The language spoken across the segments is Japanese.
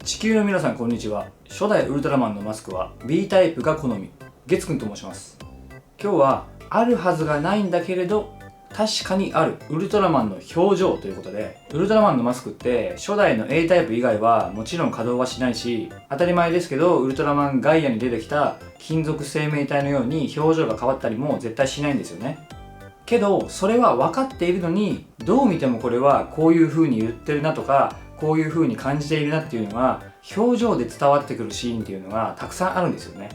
地球の皆さんこんにちは。初代ウルトラマンのマスクは B タイプが好み、月くんと申します。今日はあるはずがないんだけれど確かにあるウルトラマンの表情ということで、ウルトラマンのマスクって初代の A タイプ以外はもちろん稼働はしないし、当たり前ですけどウルトラマンガイアに出てきた金属生命体のように表情が変わったりも絶対しないんですよね。けどそれは分かっているのに、どう見てもこれはこういう風に言ってるなとか、こういう風に感じているなっていうのが表情で伝わってくるシーンっていうのがたくさんあるんですよね。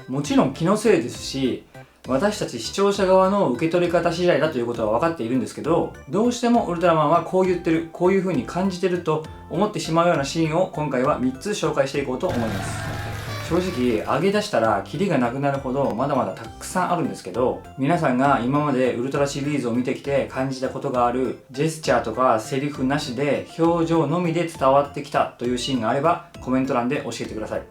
もちろん気のせいですし、私たち視聴者側の受け取り方次第だということは分かっているんですけど、どうしてもウルトラマンはこう言ってる、こういう風に感じてると思ってしまうようなシーンを今回は3つ紹介していこうと思います。正直上げ出したらキリがなくなるほどまだまだたくさんあるんですけど、皆さんが今までウルトラシリーズを見てきて感じたことがあるジェスチャーとかセリフなしで表情のみで伝わってきたというシーンがあればコメント欄で教えてください。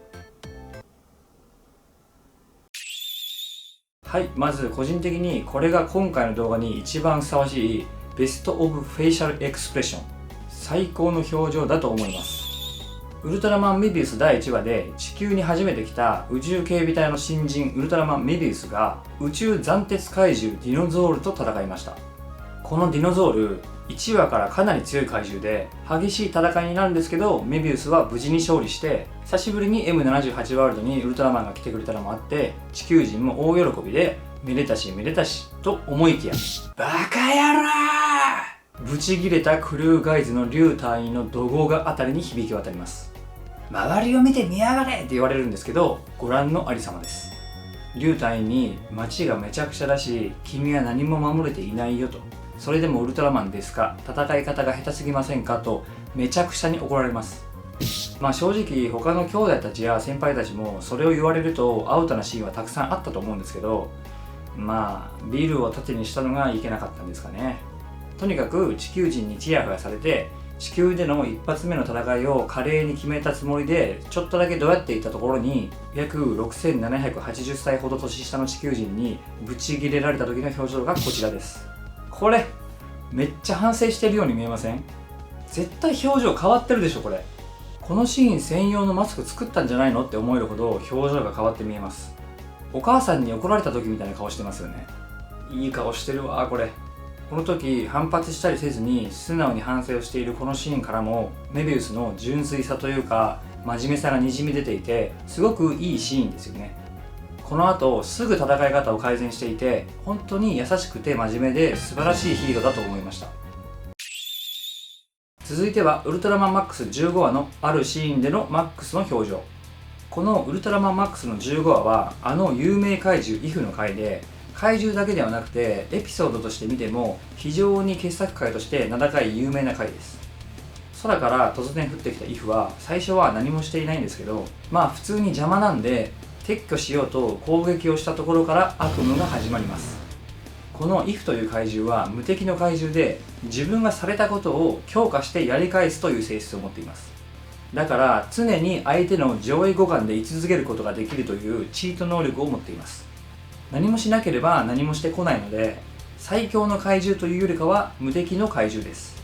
はい、まず個人的にこれが今回の動画に一番ふさわしいベストオブフェイシャルエクスプレッション、最高の表情だと思います。ウルトラマンメビウス第1話で地球に初めて来た宇宙警備隊の新人ウルトラマンメビウスが宇宙斬鉄怪獣ディノゾールと戦いました。このディノゾール1話からかなり強い怪獣で激しい戦いになるんですけど、メビウスは無事に勝利して久しぶりに M78 ワールドにウルトラマンが来てくれたのもあって地球人も大喜びでめでたしめでたしと思いきや、バカ野郎ブチギレたクルーガイズのリュウ隊員の怒号があたりに響き渡ります。周りを見て見やがれって言われるんですけど、ご覧のありさまです。リュウ隊員に街がめちゃくちゃだし君は何も守れていないよと、それでもウルトラマンですか、戦い方が下手すぎませんかとめちゃくちゃに怒られます。まあ正直他の兄弟たちや先輩たちもそれを言われるとアウトなシーンはたくさんあったと思うんですけど、まあビルを盾にしたのがいけなかったんですかね。とにかく地球人にチヤホヤされて地球での一発目の戦いを華麗に決めたつもりでちょっとだけどうやっていったところに、約6780歳ほど年下の地球人にブチギレられた時の表情がこちらです。これめっちゃ反省してるように見えません？絶対表情変わってるでしょこれ。このシーン専用のマスク作ったんじゃないのって思えるほど表情が変わって見えます。お母さんに怒られた時みたいな顔してますよね。いい顔してるわこれ。この時反発したりせずに素直に反省をしているこのシーンからもメビウスの純粋さというか真面目さがにじみ出ていて、すごくいいシーンですよね。この後すぐ戦い方を改善していて、本当に優しくて真面目で素晴らしいヒーローだと思いました。続いてはウルトラマンマックス15話のあるシーンでのマックスの表情。このウルトラマンマックスの15話はあの有名怪獣イフの回で、怪獣だけではなくてエピソードとして見ても非常に傑作回として名高い有名な回です。空から突然降ってきたイフは最初は何もしていないんですけど、まあ普通に邪魔なんで撤去しようと攻撃をしたところから悪夢が始まります。このイフという怪獣は無敵の怪獣で、自分がされたことを強化してやり返すという性質を持っています。だから常に相手の上位互換で居続けることができるというチート能力を持っています。何もしなければ何もしてこないので、最強の怪獣というよりかは無敵の怪獣です。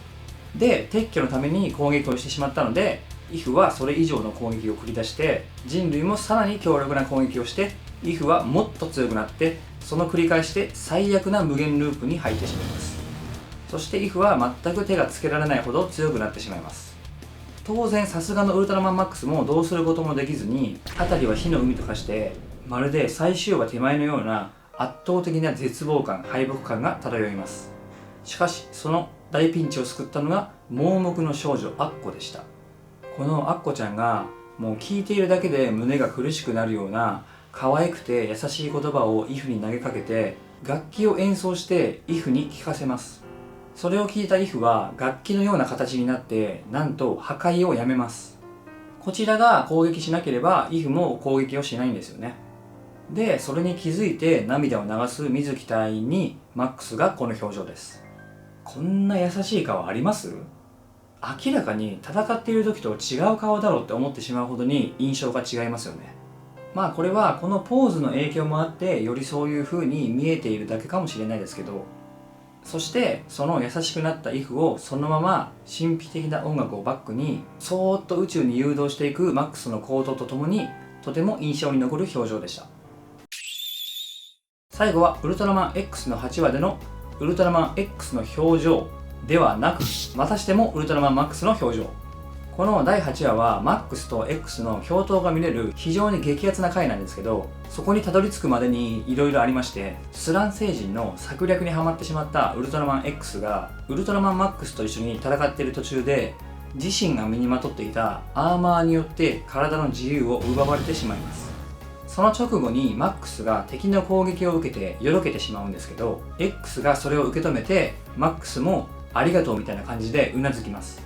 で、撤去のために攻撃をしてしまったので、イフはそれ以上の攻撃を繰り出して、人類もさらに強力な攻撃をして、イフはもっと強くなって、その繰り返しで最悪な無限ループに入ってしまいます。そしてイフは全く手がつけられないほど強くなってしまいます。当然さすがのウルトラマンマックスもどうすることもできずに、辺りは火の海と化してまるで最終話手前のような圧倒的な絶望感、敗北感が漂います。しかしその大ピンチを救ったのが盲目の少女アッコでした。このアッコちゃんがもう聞いているだけで胸が苦しくなるような可愛くて優しい言葉をイフに投げかけて、楽器を演奏してイフに聴かせます。それを聞いたイフは楽器のような形になってなんと破壊をやめます。こちらが攻撃しなければイフも攻撃をしないんですよね。で、それに気づいて涙を流す水木隊員にマックスがこの表情です。こんな優しい顔あります？明らかに戦っている時と違う顔だろうって思ってしまうほどに印象が違いますよね。まあこれはこのポーズの影響もあってよりそういう風に見えているだけかもしれないですけど、そしてその優しくなったイフをそのまま神秘的な音楽をバックにそーっと宇宙に誘導していくマックスの行動とともにとても印象に残る表情でした。最後はウルトラマン X の8話でのウルトラマン X の表情ではなく、またしてもウルトラマンマックスの表情。この第8話はマックスと X の共闘が見れる非常に激アツな回なんですけど、そこにたどり着くまでに色々ありまして、スラン星人の策略にはまってしまったウルトラマン X がウルトラマンマックスと一緒に戦っている途中で自身が身にまとっていたアーマーによって体の自由を奪われてしまいます。その直後にマックスが敵の攻撃を受けてよろけてしまうんですけど、 X がそれを受け止めてマックスもありがとうみたいな感じでうなずきます。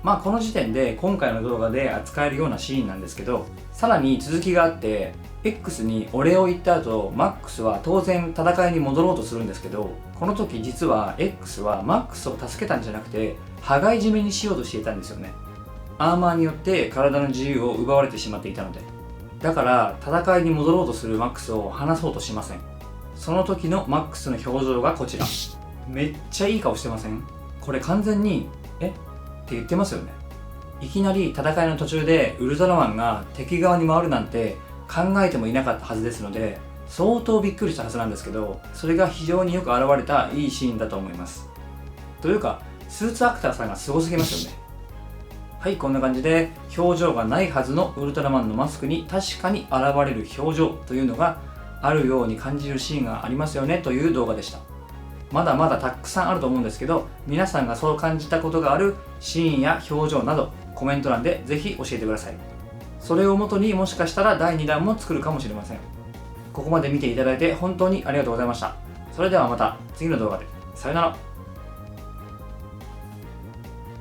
この時点で今回の動画で扱えるようなシーンなんですけど、さらに続きがあって X にお礼を言った後、マックスは当然戦いに戻ろうとするんですけど、この時実は X はマックスを助けたんじゃなくて羽交い締めにしようとしていたんですよね。アーマーによって体の自由を奪われてしまっていたので。だから戦いに戻ろうとするマックスを離そうとしません。その時のマックスの表情がこちら。めっちゃいい顔してません？これ完全にって言ってますよね。いきなり戦いの途中でウルトラマンが敵側に回るなんて考えてもいなかったはずですので、相当びっくりしたはずなんですけど、それが非常によく表れたいいシーンだと思います。というかスーツアクターさんがすごすぎますよね。はい、こんな感じで表情がないはずのウルトラマンのマスクに確かに現れる表情というのがあるように感じるシーンがありますよねという動画でした。まだまだたくさんあると思うんですけど、皆さんがそう感じたことがあるシーンや表情などコメント欄でぜひ教えてください。それをもとにもしかしたら第2弾も作るかもしれません。ここまで見ていただいて本当にありがとうございました。それではまた次の動画で。さよなら。